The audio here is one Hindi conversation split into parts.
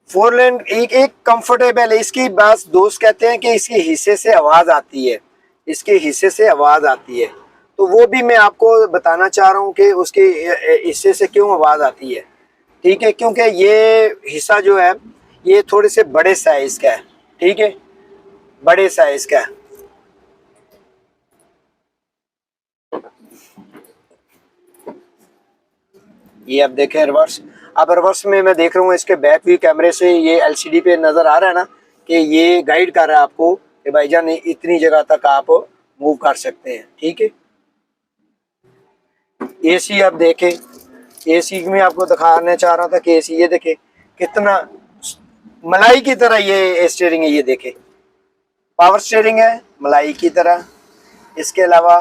फोर लेन एक एक कंफर्टेबल है। इसकी बात दोस्त कहते हैं कि इसके हिस्से से आवाज आती है, इसके हिस्से से आवाज आती है, तो वो भी मैं आपको बताना चाह रहा हूँ कि उसके हिस्से से क्यों आवाज आती है। ठीक है, क्योंकि ये हिस्सा जो है ये थोड़े से बड़े साइज का है। ठीक है, बड़े साइज का है। ये अब देखें रिवर्स। अब रिवर्स में मैं देख रहा हूँ इसके बैक व्यू कैमरे से, ये एलसीडी पे नजर आ रहा है ना कि ये गाइड कर रहा है आपको कि भाईजान इतनी जगह तक आप मूव कर सकते हैं। ठीक है, एसी आप देखें, एसी में आपको दिखाना चाह रहा था कि एसी ये देखे कितना मलाई की तरह ये स्टीयरिंग है। ये देखे पावर स्टीयरिंग है मलाई की तरह। इसके अलावा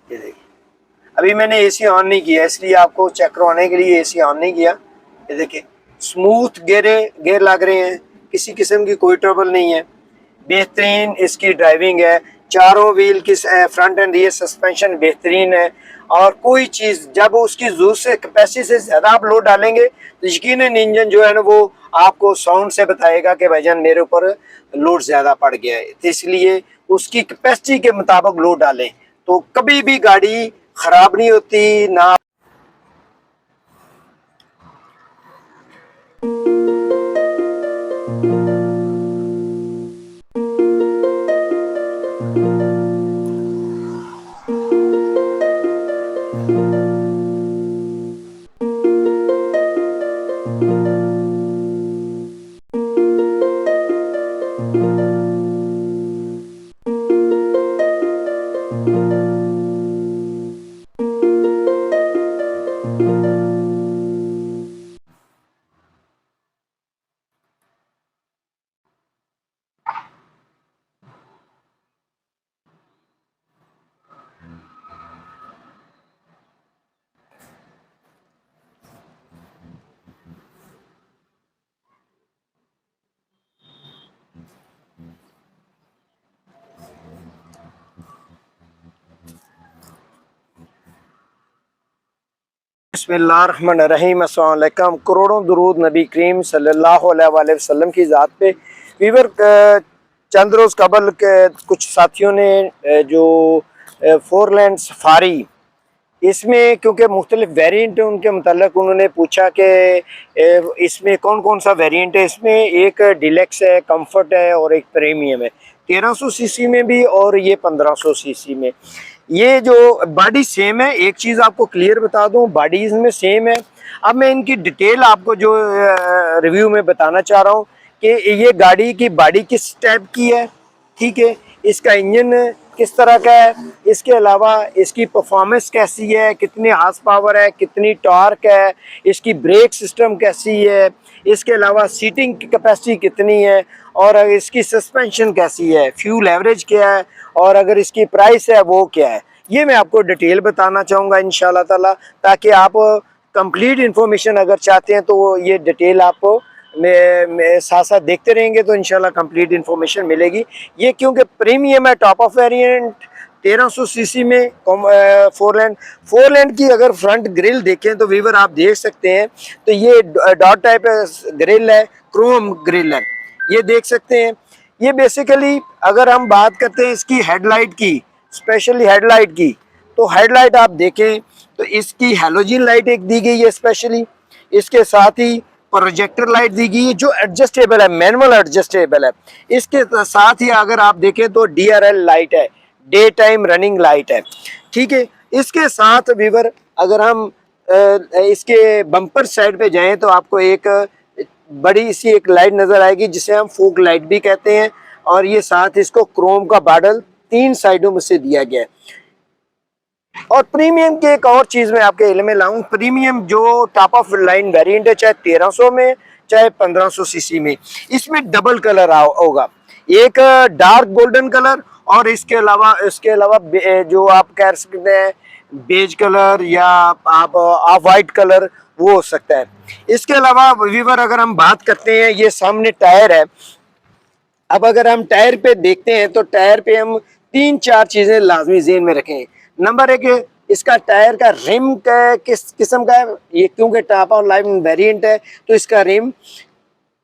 ये देखिए, अभी मैंने एसी ऑन नहीं किया इसलिए आपको चेक करवाने के लिए एसी ऑन नहीं किया। ये देखिए स्मूथ गेयर लग रहे हैं, किसी किस्म की कोई ट्रबल नहीं है। बेहतरीन इसकी ड्राइविंग है। चारों व्हील की फ्रंट एंड रियर सस्पेंशन बेहतरीन है। और कोई चीज़ जब उसकी जरूरत से कैपेसिटी से ज़्यादा आप लोड डालेंगे तो यकीनन इंजन जो है ना वो आपको साउंड से बताएगा कि भाईजान मेरे ऊपर लोड ज़्यादा पड़ गया है। तो इसलिए उसकी कैपेसिटी के मुताबिक लोड डालें तो कभी भी गाड़ी खराब नहीं होती ना। बिस्मिल्लाहिर्रहमानिर्रहीम, अस्सलाम वालेकुम। करोड़ों दुरूद नबी करीम सल्लल्लाहु अलैहि वसल्लम की ज़ात पे। वीवर चंद रोज़ कबल के कुछ साथियों ने जो फोर लैंड सफारी, इसमें क्योंकि मुख्तलिफ वेरिएंट उनके मतलब उन्होंने पूछा कि इसमें कौन कौन सा वेरिएंट है। इसमें एक डिलेक्स है, कंफर्ट है और एक प्रीमियम है। 1300 सीसी में भी और ये 1500 सीसी में। ये जो बॉडी सेम है, एक चीज़ आपको क्लियर बता दूं, बॉडी इसमें सेम है। अब मैं इनकी डिटेल आपको जो रिव्यू में बताना चाह रहा हूँ कि ये गाड़ी की बॉडी किस टाइप की है। ठीक है, इसका इंजन किस तरह का है, इसके अलावा इसकी परफॉर्मेंस कैसी है, कितनी हार्स पावर है, कितनी टॉर्क है, इसकी ब्रेक सिस्टम कैसी है, इसके अलावा सीटिंग की कैपेसिटी कितनी है और इसकी सस्पेंशन कैसी है, फ्यूल एवरेज क्या है और अगर इसकी प्राइस है वो क्या है। ये मैं आपको डिटेल बताना चाहूँगा इंशाल्लाह ताला, ताकि आप कंप्लीट इन्फॉर्मेशन अगर चाहते हैं तो ये डिटेल आपको में साथ साथ देखते रहेंगे तो इंशाल्लाह कंप्लीट इन्फॉर्मेशन मिलेगी। ये क्योंकि प्रीमियम है, टॉप ऑफ वेरिएंट 1300 सीसी में फोर लैंड की अगर फ्रंट ग्रिल देखें तो वीवर आप देख सकते हैं तो ये डॉट टाइप ग्रिल है, क्रोम ग्रिल है, ये देख सकते हैं। ये बेसिकली अगर हम बात करते हैं इसकी हेडलाइट की, स्पेशली हेडलाइट की, तो हेडलाइट आप देखें तो इसकी हेलोजन लाइट एक दी गई है स्पेशली। इसके साथ ही प्रोजेक्टर लाइट दी गई है जो एडजस्टेबल है, मैनुअल एडजस्टेबल है। इसके साथ ही अगर आप देखें तो DRL लाइट है, डे टाइम रनिंग लाइट है। ठीक है, इसके साथ वीवर अगर हम इसके बम्पर साइड पे जाएं तो आपको एक बड़ी सी एक लाइट नजर आएगी जिसे हम फोक लाइट भी कहते हैं। और ये साथ इसको क्रोम का बाडल 3 साइडों में से दिया गया है। और प्रीमियम की एक और चीज मैं आपके इल्म में लाऊं, प्रीमियम जो टॉप ऑफ लाइन वेरिएंट है, चाहे 1300 में चाहे 1500 सीसी में, इसमें डबल कलर होगा, एक डार्क गोल्डन कलर और इसके अलावा जो आप कह सकते हैं बेज कलर या आप ऑफ वाइट कलर, वो हो सकता है। इसके अलावा वीवर अगर हम बात करते हैं, ये सामने टायर है। अब अगर हम टायर पे देखते हैं तो टायर पे हम 3-4 चीजें लाजमी ज़हन में रखें। नंबर एक, इसका टायर का रिम का किस किस्म का है, ये क्योंकि टॉप ऑन लाइन वेरिएंट है तो इसका रिम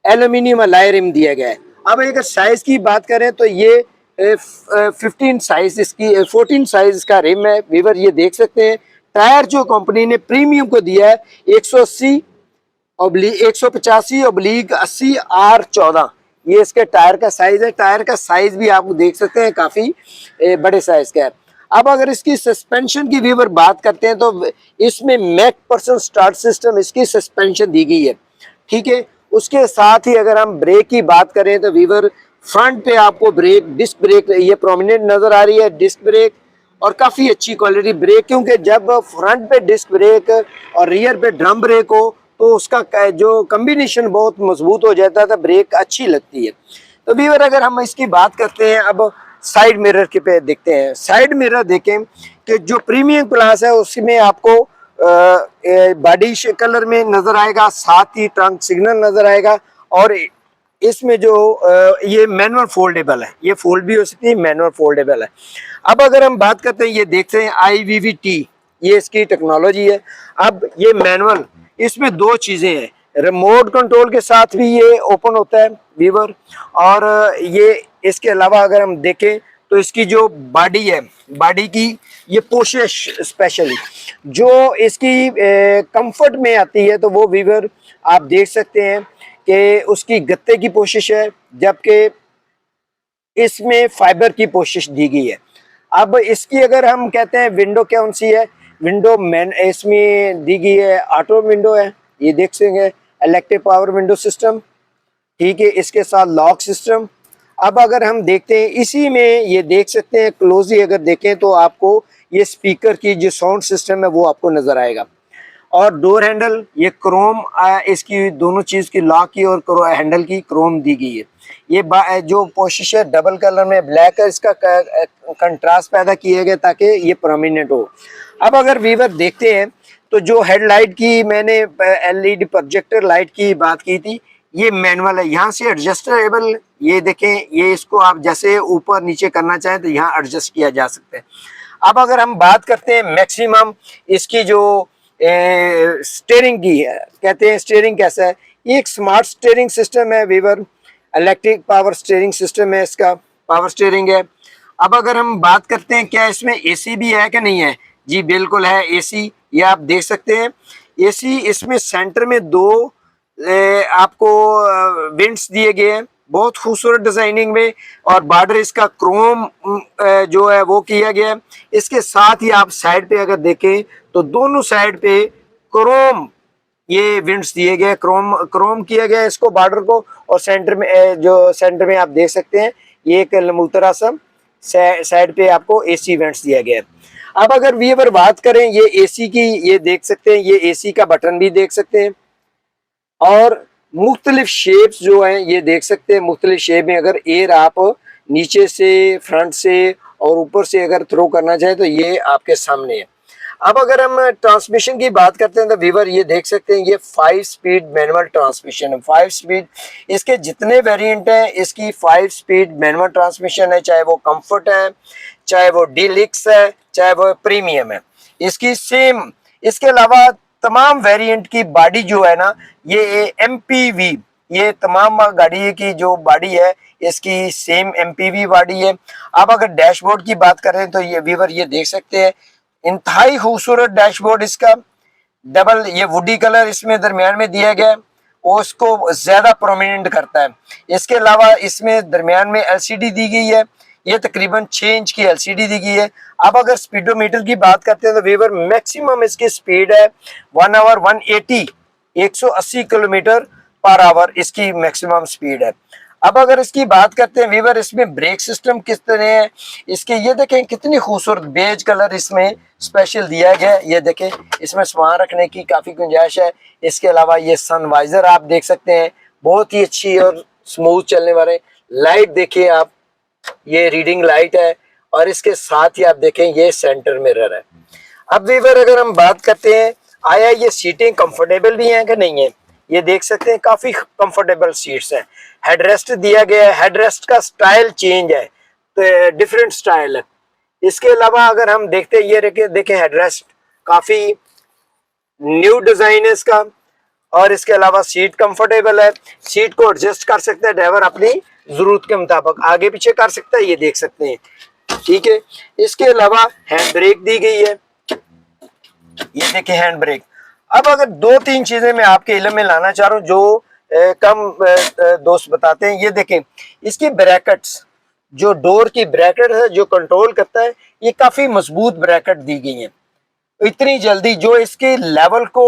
एल्यूमिनियम एलॉय रिम दिया गया है। अब अगर साइज की बात करें तो ये 15 साइज इसकी 14 साइज इसका रिम है वीवर, ये देख सकते हैं। टायर जो कंपनी ने प्रीमियम को दिया है 180 185/80 R14, ये इसके टायर का साइज है। टायर का साइज भी आप देख सकते हैं काफी बड़े साइज का है। अब अगर इसकी सस्पेंशन की वीवर बात करते हैं तो इसमें मैक पर्सन स्टार्ट सिस्टम इसकी सस्पेंशन दी गई है, ठीक है। उसके साथ ही अगर हम ब्रेक की बात करें तो वीवर फ्रंट पे आपको ब्रेक डिस्क ब्रेक ये प्रोमिनेंट नजर आ रही है, डिस्क ब्रेक, और काफी अच्छी क्वालिटी ब्रेक, क्योंकि जब फ्रंट पे डिस्क ब्रेक और रियर पे ड्रम ब्रेक हो तो उसका जो कम्बिनेशन बहुत मजबूत हो जाता है, तो ब्रेक अच्छी लगती है। तो वीवर अगर हम इसकी बात करते हैं अब साइड मिरर के पे देखते हैं। साइड मिरर देखें कि जो प्रीमियम क्लास है उसमें आपको बॉडी कलर में नजर आएगा, साथ ही ट्रंक सिग्नल नजर आएगा, और इसमें जो ये मैनुअल फोल्डेबल है, ये फोल्ड भी हो सकती है, मैनुअल फोल्डेबल है। अब अगर हम बात करते हैं, ये देखते हैं IVVT, ये इसकी टेक्नोलॉजी है। अब ये मैनुअल, इसमें दो चीजें हैं, रिमोट कंट्रोल के साथ भी ये ओपन होता है वीवर, और ये इसके अलावा अगर हम देखें तो इसकी जो बॉडी है, बॉडी की ये पोशिश स्पेशली जो इसकी कंफर्ट में आती है, तो वो वीवर आप देख सकते हैं कि उसकी गत्ते की पोशिश है, जबकि इसमें फाइबर की पोशिश दी गई है। अब इसकी अगर हम कहते हैं विंडो कौन सी है, विंडो मैन इसमें दी गई है ऑटो विंडो है, ये देख सकेंगे, इलेक्ट्रिक पावर विंडो सिस्टम, ठीक है, इसके साथ लॉक सिस्टम। अब अगर हम देखते हैं इसी में ये देख सकते हैं क्लोजली अगर देखें तो आपको ये स्पीकर की जो साउंड सिस्टम है वो आपको नजर आएगा, और डोर हैंडल ये क्रोम इसकी दोनों चीज की लॉक की और हैंडल की क्रोम दी गई है। ये जो पोशिश है डबल कलर में ब्लैक है, इसका कंट्रास्ट पैदा किया गया ताकि ये प्रोमिनेंट हो। अब अगर वीवर देखते हैं तो जो हेडलाइट की मैंने LED प्रोजेक्टर लाइट की बात की थी, ये मैनुअल है, यहाँ से एडजस्टेबल, ये देखें, ये इसको आप जैसे ऊपर नीचे करना चाहें तो यहाँ एडजस्ट किया जा सकता है। अब अगर हम बात करते हैं मैक्सिमम इसकी जो स्टीयरिंग की है, कहते हैं स्टीयरिंग कैसा है, ये एक स्मार्ट स्टीयरिंग सिस्टम है वीवर, इलेक्ट्रिक पावर स्टीयरिंग सिस्टम है, इसका पावर स्टीयरिंग है। अब अगर हम बात करते हैं क्या इसमें AC भी है कि नहीं है, जी बिल्कुल है AC, ये आप देख सकते हैं AC। इसमें सेंटर में दो आपको विंड्स दिए गए हैं बहुत खूबसूरत डिजाइनिंग में, और बॉर्डर इसका क्रोम जो है वो किया गया है। इसके साथ ही आप साइड पे अगर देखें तो दोनों साइड पे क्रोम ये विंड्स दिए गए, क्रोम किया गया इसको बॉर्डर को, और सेंटर में जो सेंटर में आप देख सकते हैं ये एक लमुतरा सा साइड पे आपको AC वेंट्स दिया गया है। अब अगर वीवर बात करें ये AC की, ये देख सकते हैं, ये AC का बटन भी देख सकते हैं, और मुख्तलिफ शेप्स जो हैं ये देख सकते हैं। मुख्तलिफ शेप में अगर एयर आप नीचे से, फ्रंट से और ऊपर से अगर थ्रो करना चाहें तो ये आपके सामने है। अब अगर हम ट्रांसमिशन की बात करते हैं तो वीवर ये देख सकते हैं ये 5 स्पीड मैनुअल ट्रांसमिशन है, 5 स्पीड। इसके जितने वेरिएंट हैं इसकी 5 स्पीड मैनुअल ट्रांसमिशन है, चाहे वो कंफर्ट है, चाहे वो डीलक्स है, चाहे वो प्रीमियम है, इसकी सेम। इसके अलावा तमाम वेरिएंट की बॉडी जो है ना, ये MPV, ये तमाम गाड़ी की जो बॉडी है इसकी सेम MPV बॉडी है। अब अगर डैशबोर्ड की बात करें तो ये वीवर ये देख सकते हैं इंतहाई खूबसूरत डैशबोर्ड, इसका डबल ये वुडी कलर इसमें दरमियान में दिया गया है, वो उसको ज्यादा प्रोमिनेंट करता है। इसके अलावा इसमें दरमियान में LCD दी गई है, ये तकरीबन 6 इंच की LCD दी गई है। अब अगर स्पीडोमीटर की बात करते हैं तो वीवर मैक्सिमम इसकी स्पीड है 1 आवर 180 किलोमीटर पर आवर इसकी मैक्सिमम स्पीड है। अब अगर इसकी बात करते हैं वीवर इसमें ब्रेक सिस्टम किस तरह है, इसके ये देखें कितनी खूबसूरत बेज कलर इसमें स्पेशल दिया गया है, ये देखें इसमें सामान रखने की काफी गुंजाइश है। इसके अलावा ये सनवाइजर आप देख सकते हैं, बहुत ही अच्छी और स्मूथ चलने वाले। लाइट देखिए आप, ये रीडिंग लाइट है, और इसके साथ ही आप देखें ये सेंटर मिरर है। अब वीवर अगर हम बात करते हैं आया ये सीटें कंफर्टेबल भी हैं कि नहीं है, ये देख सकते हैं काफी कंफर्टेबल सीट्स हैं। हेडरेस्ट दिया गया है, हेडरेस्ट का स्टाइल चेंज है, तो डिफरेंट स्टाइल है। इसके अलावा अगर हम देखते हैं, ये देखें हेडरेस्ट काफी न्यू डिजाइन है इसका। और इसके अलावा सीट कंफर्टेबल है, सीट को एडजस्ट कर सकता है ड्राइवर अपनी जरूरत के मुताबिक, आगे पीछे कर सकता है, ये देख सकते हैं, ठीक है। इसके अलावा हैंड ब्रेक दी गई है, ये देखें हैंड ब्रेक। अब अगर दो तीन चीजें मैं आपके इल्म में लाना चाह रहा हूँ जो कम दोस्त बताते हैं, ये देखें इसकी ब्रैकेट्स, जो डोर की ब्रैकेट है जो कंट्रोल करता है, ये काफी मजबूत ब्रैकेट दी गई है, इतनी जल्दी जो इसके लेवल को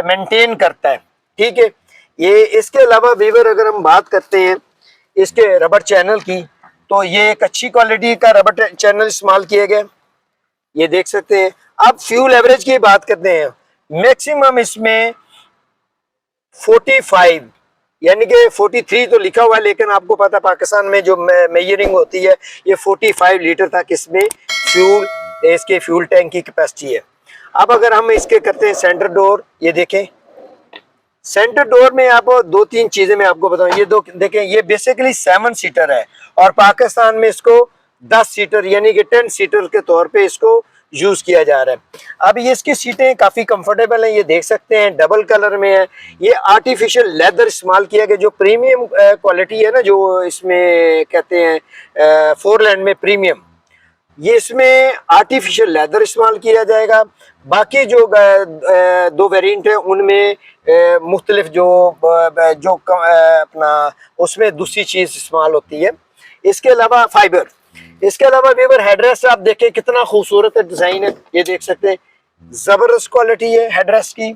मेंटेन करता है, ठीक है। ये इसके अलावा वीवर अगर हम बात करते हैं इसके रबर चैनल की, तो ये एक अच्छी क्वालिटी का रबर चैनल इस्तेमाल किया गया, ये देख सकते हैं। अब फ्यूल एवरेज की बात करते हैं, मैक्सिमम इसमें 45 यानी कि 43 तो लिखा हुआ है, लेकिन आपको पता पाकिस्तान में जो मेजरिंग होती है ये 45 लीटर तक इसमें फ्यूल, इसके फ्यूल टैंक की कैपेसिटी है। अब अगर हम इसके करते हैं सेंटर डोर, ये देखें सेंटर डोर में आप दो तीन चीजें मैं आपको बताऊं, ये दो देखें, ये बेसिकली 7 सीटर है और पाकिस्तान में इसको 10 सीटर यानी कि 10 सीटर के तौर पे इसको यूज किया जा रहा है। अब ये इसकी सीटें काफी कंफर्टेबल हैं, ये देख सकते हैं डबल कलर में है, ये आर्टिफिशियल लेदर इस्तेमाल किया गया, जो प्रीमियम क्वालिटी है ना, जो इसमें कहते हैं फोरलैंड में प्रीमियम, ये इसमें आर्टिफिशियल लेदर इस्तेमाल किया जाएगा। बाकी जो दो वेरिएंट है उनमें मुख्तलिफ जो अपना उसमें दूसरी चीज इस्तेमाल होती है। इसके अलावा फाइबर, इसके अलावा वीवर हेडरेस्ट आप देखें कितना खूबसूरत डिजाइन है, ये देख सकते हैं, जबरदस्त क्वालिटी है हेडरेस्ट की।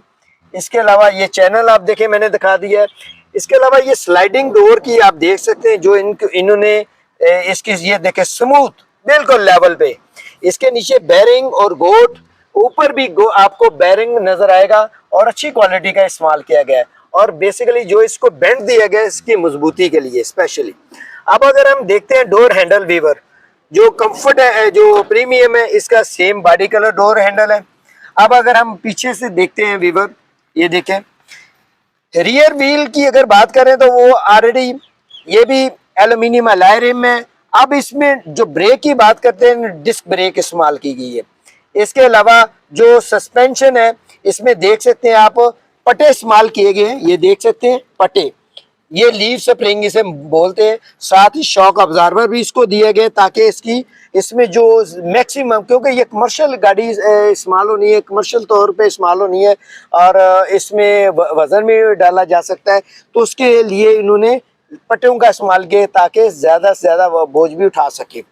इसके अलावा ये चैनल आप देखें मैंने दिखा दिया है। इसके अलावा ये स्लाइडिंग डोर की आप देख सकते हैं, जो इन्होंने इसकी ये देखे स्मूथ बिल्कुल लेवल पे, इसके नीचे बेरिंग और गोट, ऊपर भी आपको बेरिंग नजर आएगा और अच्छी क्वालिटी का इस्तेमाल किया गया है। और बेसिकली जो इसको बेंड दिया गया है इसकी मजबूती के लिए स्पेशली। अब अगर हम देखते हैं डोर हैंडल वीवर, जो कंफर्ट है जो प्रीमियम है, इसका same body colour door handle है। अब अगर हम पीछे से देखते हैं वीवर, ये देखें रियर व्हील की अगर बात करें तो वो ऑलरेडी ये भी एल्यूमिनियम अलॉय रिम है। अब इसमें जो ब्रेक की बात करते हैं डिस्क ब्रेक इस्तेमाल की गई है। इसके अलावा जो सस्पेंशन है इसमें देख सकते हैं आप पटे इस्तेमाल किए गए हैं, ये देख सकते हैं पटे, ये लीव स्प्रिंग इसे बोलते हैं। साथ ही शॉक ऑब्जर्वर भी इसको दिए गए ताकि इसकी इसमें जो मैक्सिमम, क्योंकि ये कमर्शियल गाड़ी इस्तेमाल होनी है, कमर्शियल तौर पे इस्तेमाल होनी है और इसमें वजन भी डाला जा सकता है, तो उसके लिए इन्होंने पट्टियों का इस्तेमाल किया ताकि ज्यादा से ज्यादा वो बोझ भी उठा सके।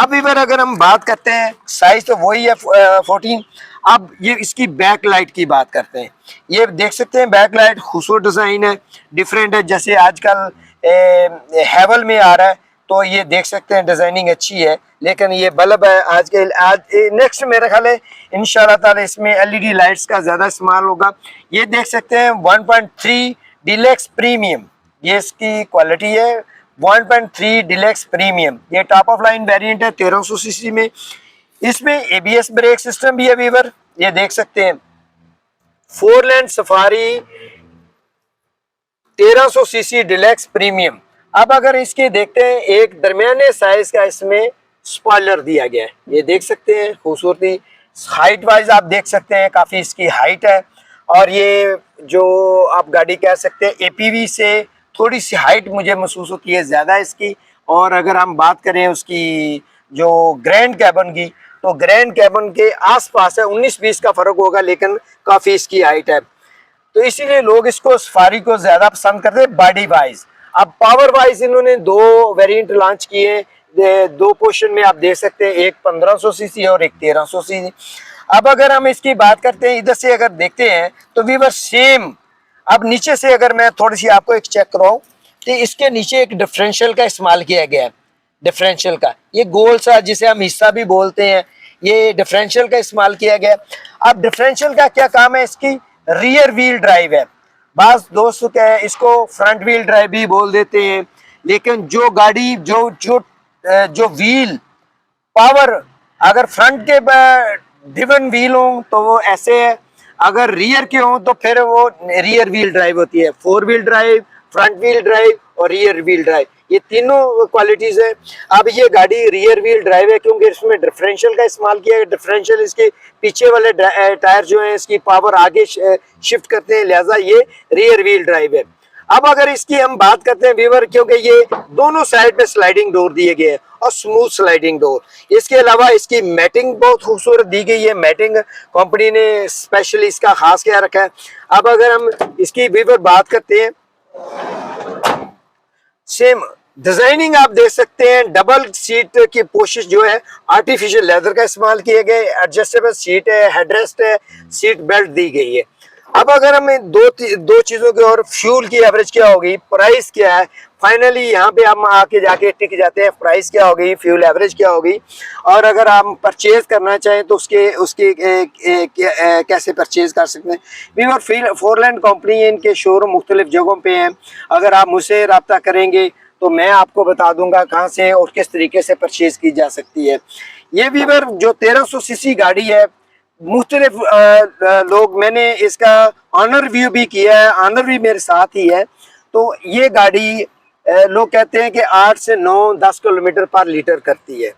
अब इधर अगर हम बात करते हैं साइज तो वही है 14। अब ये इसकी बैक लाइट की बात करते हैं, ये देख सकते हैं बैक लाइट खूबसूरत डिजाइन है, डिफरेंट है, जैसे आजकल हेवल में आ रहा है, तो ये देख सकते हैं डिजाइनिंग अच्छी है। लेकिन ये बल्ब है आज नेक्स्ट मेरा ख्याल है इंशाल्लाह ताला इसमें एलईडी लाइट्स का ज्यादा इस्तेमाल होगा। ये देख सकते हैं 1.3 डिलक्स प्रीमियम, ये इसकी क्वालिटी है 1.3 डिलक्स प्रीमियम, ये टॉप ऑफ लाइन वेरिएंट है 1300 सीसी में। इसमें एबीएस ब्रेक सिस्टम भी है वीवर, ये देख सकते हैं। फोरलैंड सफारी 1300 सीसी डिलक्स प्रीमियम। अब अगर इसके देखते हैं एक दरमियाने साइज का इसमें स्पॉइलर दिया गया है, ये देख सकते हैं खूबसूरती। हाइट वाइज आप देख सकते हैं काफी इसकी हाइट है और ये जो आप गाड़ी कह सकते हैं एपीवी से थोड़ी सी हाइट मुझे महसूस होती है ज्यादा इसकी। और अगर हम बात करें उसकी जो ग्रैंड कैबन की, तो ग्रैंड कैबन के आसपास है 19-20 का फर्क होगा, लेकिन काफी इसकी हाइट है, तो इसीलिए लोग इसको सफारी को ज्यादा पसंद करते हैं बॉडी वाइज। अब पावर वाइज इन्होंने दो वेरिएंट लॉन्च किए, दो पोर्शन में आप देख सकते हैं, एक 1500 सीसी और एक 1300 सीसी। अब अगर हम इसकी बात करते हैं इधर से अगर देखते हैं तो वीवर सेम। अब नीचे से अगर मैं थोड़ी सी आपको एक चेक कराऊं तो इसके नीचे एक डिफरेंशियल का इस्तेमाल किया गया है, डिफरेंशियल का ये गोल सा जिसे हम हिस्सा भी बोलते हैं, ये डिफरेंशियल का इस्तेमाल किया गया। अब डिफरेंशियल का क्या काम है, इसकी रियर व्हील ड्राइव है, बास दोस्त क्या है इसको फ्रंट व्हील ड्राइव भी बोल देते हैं। लेकिन जो गाड़ी जो जो जो व्हील पावर अगर फ्रंट के ड्रिवन व्हील हो तो वो ऐसे है, अगर रियर के हो तो फिर वो रियर व्हील ड्राइव होती है। 4 wheel drive, front wheel drive और रियर व्हील ड्राइव, ये तीनों क्वालिटीज है। अब ये गाड़ी रियर व्हील ड्राइव है क्योंकि इसमें डिफरेंशियल का इस्तेमाल किया है। डिफरेंशियल इसके पीछे वाले टायर जो है इसकी पावर आगे शिफ्ट करते हैं, लिहाजा ये रियर व्हील ड्राइव है। अब अगर इसकी हम बात करते हैं व्यूअर, क्योंकि ये दोनों साइड पे स्लाइडिंग डोर दिए गए हैं और स्मूथ स्लाइडिंग डोर। इसके अलावा इसकी मैटिंग बहुत खूबसूरत दी गई है, मैटिंग कंपनी ने स्पेशली इसका खास ख्याल रखा है। अब अगर हम इसकी व्यूअर बात करते हैं, सेम डिजाइनिंग आप देख सकते हैं। डबल सीट की पोशिश जो है आर्टिफिशियल लेदर का इस्तेमाल किए गए, एडजस्टेबल सीट है, हेडरेस्ट है, सीट बेल्ट दी गई है। अब अगर हम दो चीजों की, और फ्यूल की एवरेज क्या होगी, प्राइस क्या है, फाइनली यहाँ पे हम आके जाके टिक जाते हैं, प्राइस क्या होगी, फ्यूल एवरेज क्या होगी, और अगर हम परचेज करना चाहें तो उसके कैसे परचेज कर सकते हैं। वीवर फोरलैंड कंपनी है, इनके शोरूम मुख्तलिफ जगहों पे हैं। अगर आप मुझसे रब्ता करेंगे तो मैं आपको बता दूंगा कहाँ से और किस तरीके से परचेज की जा सकती है। ये वीवर जो 1300 सीसी गाड़ी है, मुख्तलिफ लोग, मैंने इसका ऑनर व्यू भी किया है, ऑनर भी मेरे साथ ही है। तो ये गाड़ी लोग कहते हैं कि 8 से 9-10 किलोमीटर पर लीटर करती है।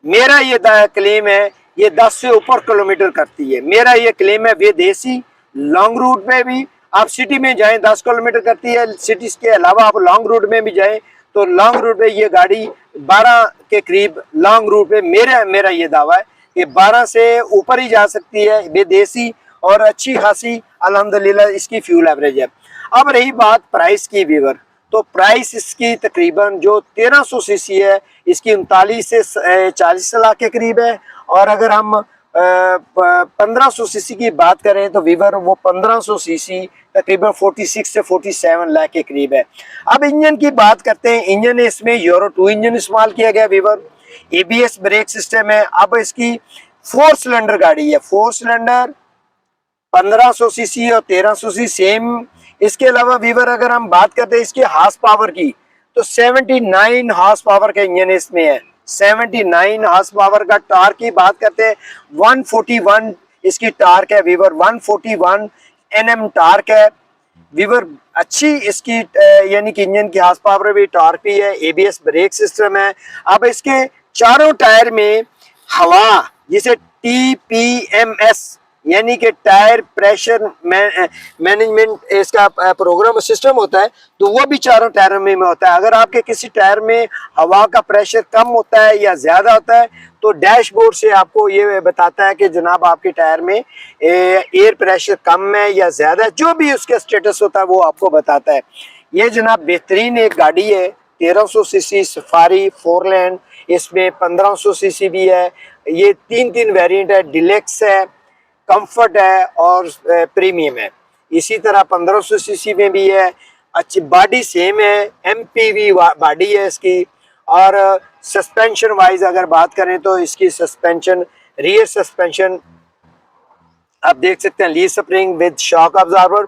मेरा ये क्लेम है ये 10 से ऊपर किलोमीटर करती है। मेरा ये क्लेम है विदेशी लॉन्ग रूट में भी आप सिटी में जाएं 10 किलोमीटर करती है, सिटीज के अलावा आप लॉन्ग रूट में भी जाएं तो लॉन्ग रूट में ये गाड़ी 12 के करीब लॉन्ग रूट में मेरा ये दावा है कि 12 से ऊपर ही जा सकती है विदेशी, और अच्छी खासी अल्हम्दुलिल्लाह इसकी फ्यूल एवरेज है। अब रही बात प्राइस की व्यूअर, तो प्राइस इसकी तकरीबन जो 1300 सीसी है इसकी 39 से 40 लाख के करीब है, और अगर हम 1500 सीसी की बात करें तो वीवर वो 1500 सीसी तकरीबन 46 से 47 लाख के करीब है। अब इंजन की बात करते हैं, इंजन इसमें यूरो 2 इंजन इस्तेमाल किया गया वीवर, एबीएस ब्रेक सिस्टम है। अब इसकी 4 सिलेंडर गाड़ी है, 4 सिलेंडर 1500 सीसी और 1300 सीसी सेम। इसके अलावा वीवर अगर हम बात करते हैं इसके हार्स पावर की तो 79 हार्स पावर का इंजन इसमें है, 79 हार्स पावर का। टार्क की बात करते हैं 141 इसकी टार्क है वीवर, 141 एनएम टार्क है वीवर। अच्छी इसकी यानी कि इंजन की हार्स पावर भी, टार्क भी है, एबीएस ब्रेक सिस्टम है। अब इसके चारों टायर में हवा, जिसे टीपीएमएस यानी कि टायर प्रेशर मैनेजमेंट इसका प्रोग्राम सिस्टम होता है, तो वो भी चारों टायरों में होता है। अगर आपके किसी टायर में हवा का प्रेशर कम होता है या ज्यादा होता है तो डैशबोर्ड से आपको ये बताता है कि जनाब आपके टायर में एयर प्रेशर कम है या ज्यादा है, जो भी उसका स्टेटस होता है वो आपको बताता है। ये जनाब बेहतरीन एक गाड़ी है, 1300 सीसी सफारी फोरलैंड, इसमें 1500 सीसी भी है। ये तीन वेरिएंट है, डिलेक्स है, कंफर्ट है और प्रीमियम है। इसी तरह 1500 सीसी में भी है, अच्छी बॉडी सेम है, एमपीवी बॉडी है इसकी। और सस्पेंशन वाइज अगर बात करें तो इसकी सस्पेंशन, रियर सस्पेंशन आप देख सकते हैं, lead spring with shock absorber.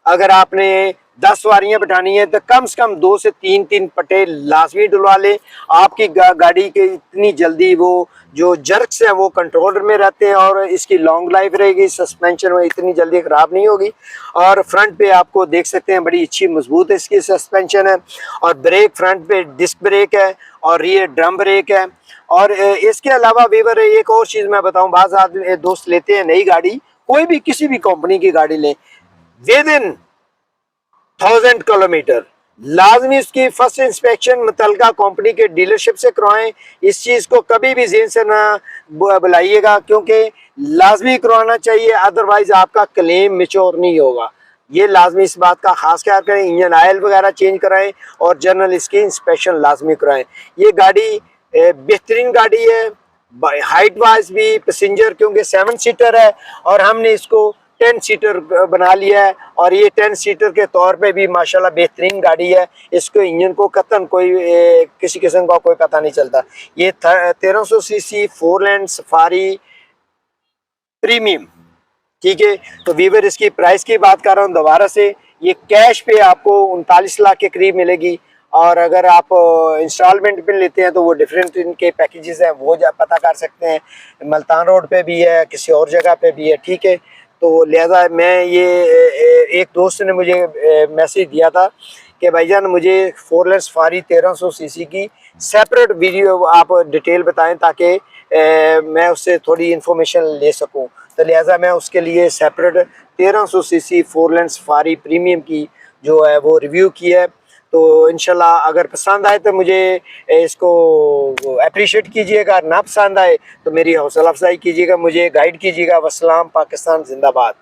अगर आपने 10 सवारियां बिठानी है तो कम से कम 2 से 3 पट्टे लाजमी डलवा ले। आपकी गाड़ी के इतनी जल्दी वो जो जर्क्स हैं वो कंट्रोल में रहते हैं और इसकी लॉन्ग लाइफ रहेगी, सस्पेंशन में इतनी जल्दी ख़राब नहीं होगी। और फ्रंट पे आपको देख सकते हैं बड़ी अच्छी मजबूत इसकी सस्पेंशन है, और ब्रेक फ्रंट पे डिस्क ब्रेक है और रियर ड्रम ब्रेक है। और इसके अलावा वीवर एक और चीज़ मैं बताऊँ, बाज़ आदमी दोस्त लेते हैं नई गाड़ी, कोई भी किसी भी कंपनी की गाड़ी लें, विद इन 1000 किलोमीटर लाजमी उसकी फर्स्ट इंस्पेक्शन मुतलका कंपनी के डीलरशिप से करवाएं। इस चीज़ को कभी भी ज़हन से ना बुलाइएगा, क्योंकि लाजमी करवाना चाहिए, अदरवाइज आपका क्लेम मिच्योर नहीं होगा। ये लाजमी इस बात का खास ख्याल करें, इंजन ऑयल वगैरह चेंज कराएं और जनरल इसकी इंस्पेक्शन लाजमी कराएं। ये गाड़ी बेहतरीन गाड़ी है, हाइट वाइज भी, पैसेंजर क्योंकि 7 सीटर है और हमने इसको 10 सीटर बना लिया है, और ये 10 सीटर के तौर पे भी माशाल्लाह बेहतरीन गाड़ी है। इसको इंजन को कतन कोई किसी किस्म का कोई पता नहीं चलता। ये 1300 सीसी फोरलैंड सफारी प्रीमियम, ठीक है। तो वीवर इसकी प्राइस की बात कर रहा हूँ दोबारा से, ये कैश पे आपको 39 लाख के करीब मिलेगी, और अगर आप इंस्टॉलमेंट पे लेते हैं तो वो डिफरेंट इनके पैकेजेस हैं, वो पता कर सकते हैं। मल्तान रोड पे भी है, किसी और जगह पे भी है, ठीक है। तो लिहाजा मैं ये एक दोस्त ने मुझे मैसेज दिया था कि भाईजान मुझे फोरलेन सफारी 1300 सीसी की सेपरेट वीडियो आप डिटेल बताएं ताकि मैं उससे थोड़ी इन्फॉर्मेशन ले सकूं। तो लिहाजा मैं उसके लिए separate 1300 CC four lane safari premium की जो है वो रिव्यू की है। तो इंशाल्लाह अगर पसंद आए तो मुझे इसको अप्रिशिएट कीजिएगा, ना पसंद आए तो मेरी हौसला अफजाई कीजिएगा, मुझे गाइड कीजिएगा। वस्सलाम, पाकिस्तान जिंदाबाद।